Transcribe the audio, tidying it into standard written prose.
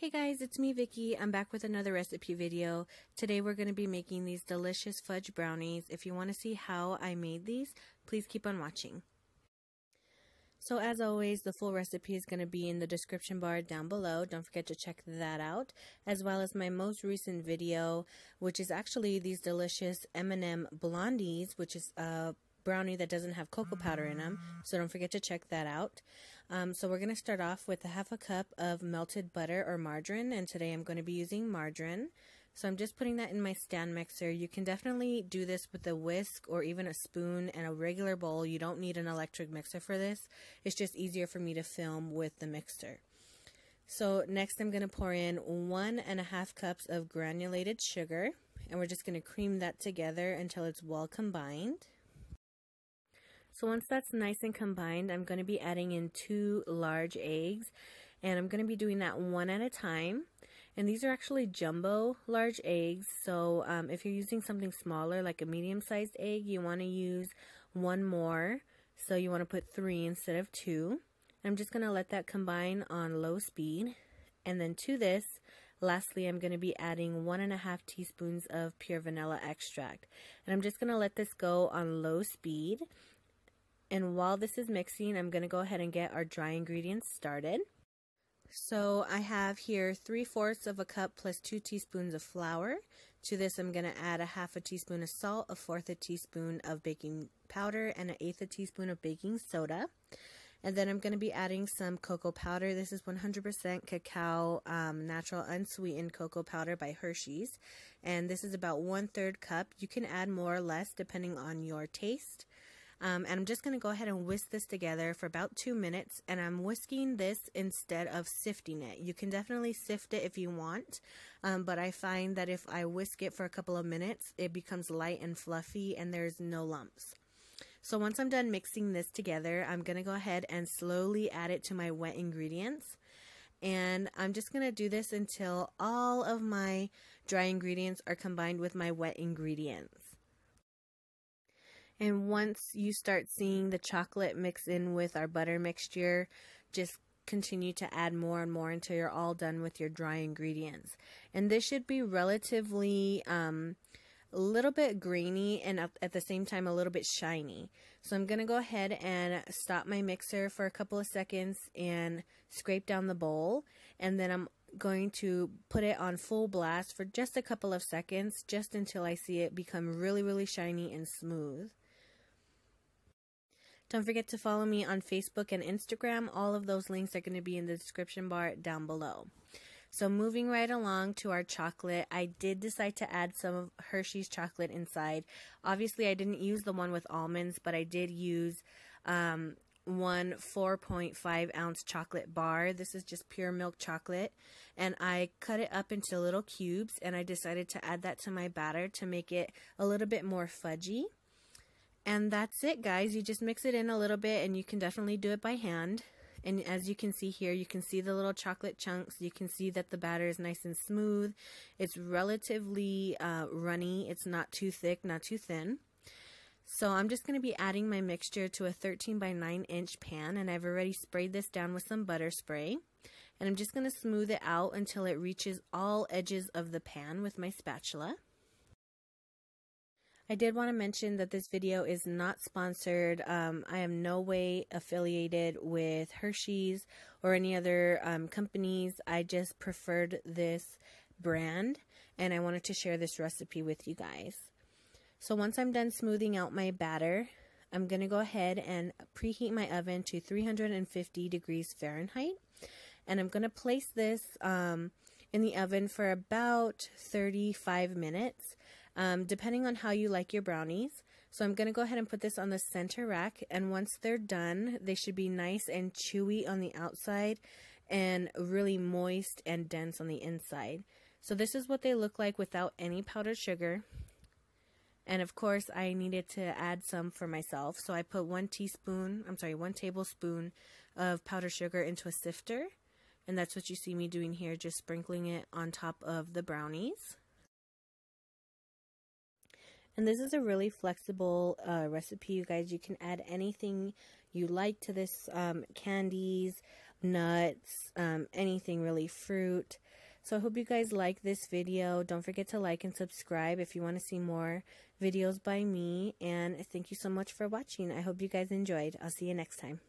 Hey guys, it's me Vicky. I'm back with another recipe video. Today we're going to be making these delicious fudge brownies. If you want to see how I made these, please keep on watching. So as always, the full recipe is going to be in the description bar down below. Don't forget to check that out, as well as my most recent video, which is actually these delicious M&M Blondies, which is a brownie that doesn't have cocoa powder in them, so don't forget to check that out. So we're going to start off with a half a cup of melted butter or margarine, and today I'm going to be using margarine. So I'm just putting that in my stand mixer. You can definitely do this with a whisk or even a spoon and a regular bowl. You don't need an electric mixer for this. It's just easier for me to film with the mixer. So next I'm going to pour in 1.5 cups of granulated sugar, and we're just going to cream that together until it's well combined. So once that's nice and combined, I'm going to be adding in 2 large eggs, and I'm going to be doing that one at a time. And these are actually jumbo large eggs, so if you're using something smaller like a medium-sized egg, you want to use one more. So you want to put 3 instead of 2. I'm just going to let that combine on low speed. And then to this, lastly, I'm going to be adding 1.5 teaspoons of pure vanilla extract. And I'm just going to let this go on low speed. And while this is mixing, I'm going to go ahead and get our dry ingredients started. So I have here 3/4 of a cup plus 2 teaspoons of flour. To this, I'm going to add 1/2 teaspoon of salt, 1/4 teaspoon of baking powder, and 1/8 teaspoon of baking soda. And then I'm going to be adding some cocoa powder. This is 100% cacao, natural unsweetened cocoa powder by Hershey's. And this is about 1/3 cup. You can add more or less depending on your taste. And I'm just going to go ahead and whisk this together for about 2 minutes, and I'm whisking this instead of sifting it. You can definitely sift it if you want, but I find that if I whisk it for a couple of minutes, it becomes light and fluffy and there's no lumps. So once I'm done mixing this together, I'm going to go ahead and slowly add it to my wet ingredients. And I'm just going to do this until all of my dry ingredients are combined with my wet ingredients. And once you start seeing the chocolate mix in with our butter mixture, just continue to add more and more until you're all done with your dry ingredients. And this should be relatively a little bit grainy and at the same time a little bit shiny. So I'm going to go ahead and stop my mixer for a couple of seconds and scrape down the bowl. And then I'm going to put it on full blast for just a couple of seconds, just until I see it become really, really shiny and smooth. Don't forget to follow me on Facebook and Instagram. All of those links are going to be in the description bar down below. So moving right along to our chocolate, I did decide to add some of Hershey's chocolate inside. Obviously, I didn't use the one with almonds, but I did use one 4.5 ounce chocolate bar. This is just pure milk chocolate, and I cut it up into little cubes, and I decided to add that to my batter to make it a little bit more fudgy. And that's it, guys. You just mix it in a little bit, and you can definitely do it by hand. And as you can see here, you can see the little chocolate chunks. You can see that the batter is nice and smooth. It's relatively runny. It's not too thick, not too thin. So I'm just going to be adding my mixture to a 13 by 9 inch pan, and I've already sprayed this down with some butter spray. And I'm just going to smooth it out until it reaches all edges of the pan with my spatula. I did want to mention that this video is not sponsored. I am no way affiliated with Hershey's or any other companies. I just preferred this brand, and I wanted to share this recipe with you guys. So once I'm done smoothing out my batter, I'm going to go ahead and preheat my oven to 350 degrees Fahrenheit. And I'm going to place this in the oven for about 35 minutes. Depending on how you like your brownies. So I'm going to go ahead and put this on the center rack, and once they're done, they should be nice and chewy on the outside and really moist and dense on the inside. So this is what they look like without any powdered sugar. And of course, I needed to add some for myself, so I put 1 tablespoon of powdered sugar into a sifter, and that's what you see me doing here, just sprinkling it on top of the brownies. And this is a really flexible recipe, you guys. You can add anything you like to this, candies, nuts, anything really, fruit. So I hope you guys like this video. Don't forget to like and subscribe if you want to see more videos by me. And thank you so much for watching. I hope you guys enjoyed. I'll see you next time.